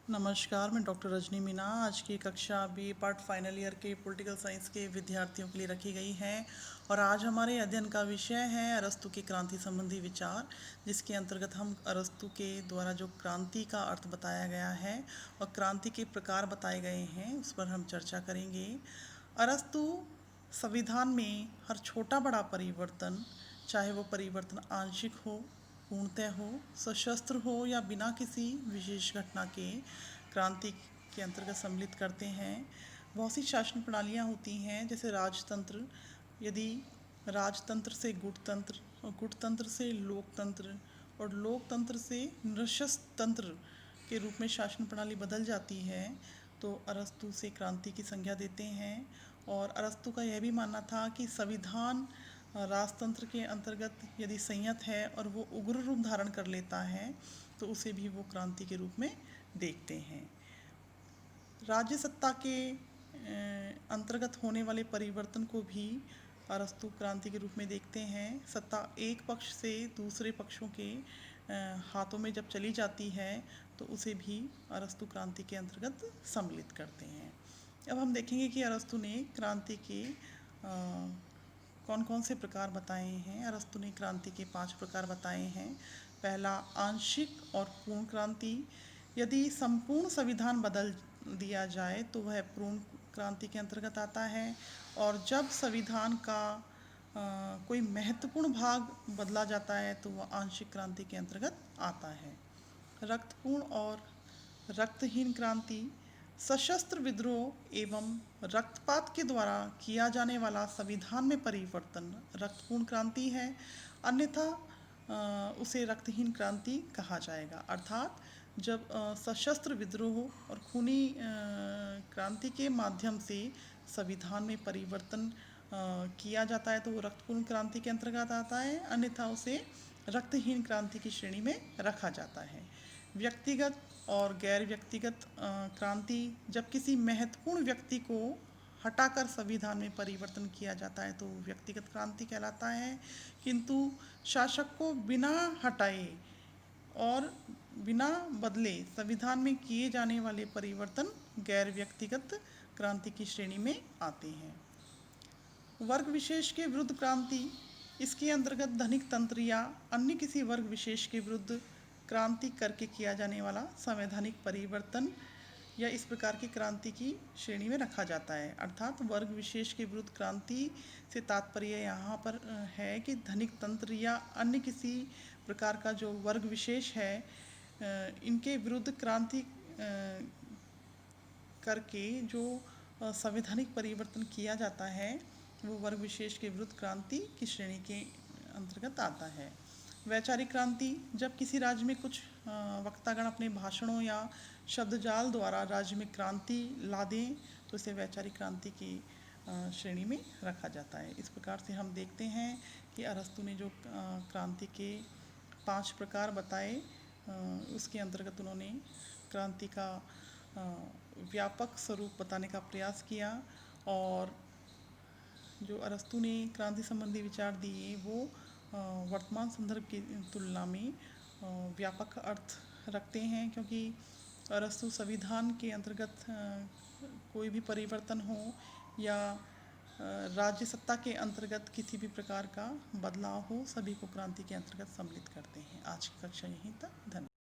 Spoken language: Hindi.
नमस्कार, मैं डॉक्टर रजनी मीना। आज की कक्षा बी पार्ट फाइनल ईयर के पॉलिटिकल साइंस के विद्यार्थियों के लिए रखी गई है और आज हमारे अध्ययन का विषय है अरस्तू की क्रांति संबंधी विचार, जिसके अंतर्गत हम अरस्तू के द्वारा जो क्रांति का अर्थ बताया गया है और क्रांति के प्रकार बताए गए हैं उस पर हम चर्चा करेंगे। अरस्तू संविधान में हर छोटा बड़ा परिवर्तन, चाहे वो परिवर्तन आंशिक हो, पूर्णतः हो, सशस्त्र हो या बिना किसी विशेष घटना के, क्रांति के अंतर्गत सम्मिलित करते हैं। बहुत सी शासन प्रणालियाँ होती हैं, जैसे राजतंत्र। यदि राजतंत्र से गुटतंत्र और गुटतंत्र से लोकतंत्र और लोकतंत्र से नृशंसतंत्र के रूप में शासन प्रणाली बदल जाती है तो अरस्तू से क्रांति की संज्ञा देते हैं। और अरस्तू का यह भी मानना था कि संविधान राजतंत्र के अंतर्गत यदि संयत है और वो उग्र रूप धारण कर लेता है तो उसे भी वो क्रांति के रूप में देखते हैं। राज्य सत्ता के अंतर्गत होने वाले परिवर्तन को भी अरस्तु क्रांति के रूप में देखते हैं। सत्ता एक पक्ष से दूसरे पक्षों के हाथों में जब चली जाती है तो उसे भी अरस्तु क्रांति के अंतर्गत सम्मिलित करते हैं। अब हम देखेंगे कि अरस्तु ने क्रांति के कौन कौन से प्रकार बताए हैं। अरस्तु ने क्रांति के 5 प्रकार बताए हैं। पहला, आंशिक और पूर्ण क्रांति। यदि संपूर्ण संविधान बदल दिया जाए तो वह पूर्ण क्रांति के अंतर्गत आता है, और जब संविधान का कोई महत्वपूर्ण भाग बदला जाता है तो वह आंशिक क्रांति के अंतर्गत आता है। रक्तपूर्ण और रक्तहीन क्रांति। सशस्त्र विद्रोह एवं रक्तपात के द्वारा किया जाने वाला संविधान में परिवर्तन रक्तपूर्ण क्रांति है, अन्यथा उसे रक्तहीन क्रांति कहा जाएगा। अर्थात जब सशस्त्र विद्रोह और खूनी क्रांति के माध्यम से संविधान में परिवर्तन किया जाता है तो वो रक्तपूर्ण क्रांति के अंतर्गत आता है, अन्यथा उसे रक्तहीन क्रांति की श्रेणी में रखा जाता है। व्यक्तिगत और गैर व्यक्तिगत क्रांति। जब किसी महत्वपूर्ण व्यक्ति को हटाकर संविधान में परिवर्तन किया जाता है तो व्यक्तिगत क्रांति कहलाता है, किंतु शासक को बिना हटाए और बिना बदले संविधान में किए जाने वाले परिवर्तन गैर व्यक्तिगत क्रांति की श्रेणी में आते हैं। वर्ग विशेष के विरुद्ध क्रांति। इसके अंतर्गत धनिक तंत्र या अन्य किसी वर्ग विशेष के विरुद्ध क्रांति करके किया जाने वाला संवैधानिक परिवर्तन या इस प्रकार की क्रांति की श्रेणी में रखा जाता है। अर्थात वर्ग विशेष के विरुद्ध क्रांति से तात्पर्य यहाँ पर है कि धनिक तंत्र या अन्य किसी प्रकार का जो वर्ग विशेष है इनके विरुद्ध क्रांति करके जो संवैधानिक परिवर्तन किया जाता है वो वर्ग विशेष के विरुद्ध क्रांति की श्रेणी के अंतर्गत आता है। वैचारिक क्रांति। जब किसी राज्य में कुछ वक्तागण अपने भाषणों या शब्दजाल द्वारा राज्य में क्रांति ला दें तो इसे वैचारिक क्रांति की श्रेणी में रखा जाता है। इस प्रकार से हम देखते हैं कि अरस्तु ने जो क्रांति के 5 प्रकार बताए उसके अंतर्गत उन्होंने क्रांति का व्यापक स्वरूप बताने का प्रयास किया, और जो अरस्तु ने क्रांति संबंधी विचार दिए वो वर्तमान संदर्भ की तुलना में व्यापक अर्थ रखते हैं, क्योंकि अरस्तु संविधान के अंतर्गत कोई भी परिवर्तन हो या राज्य सत्ता के अंतर्गत किसी भी प्रकार का बदलाव हो सभी को क्रांति के अंतर्गत सम्मिलित करते हैं। आज की कक्षा यहीं तक। धन्यवाद।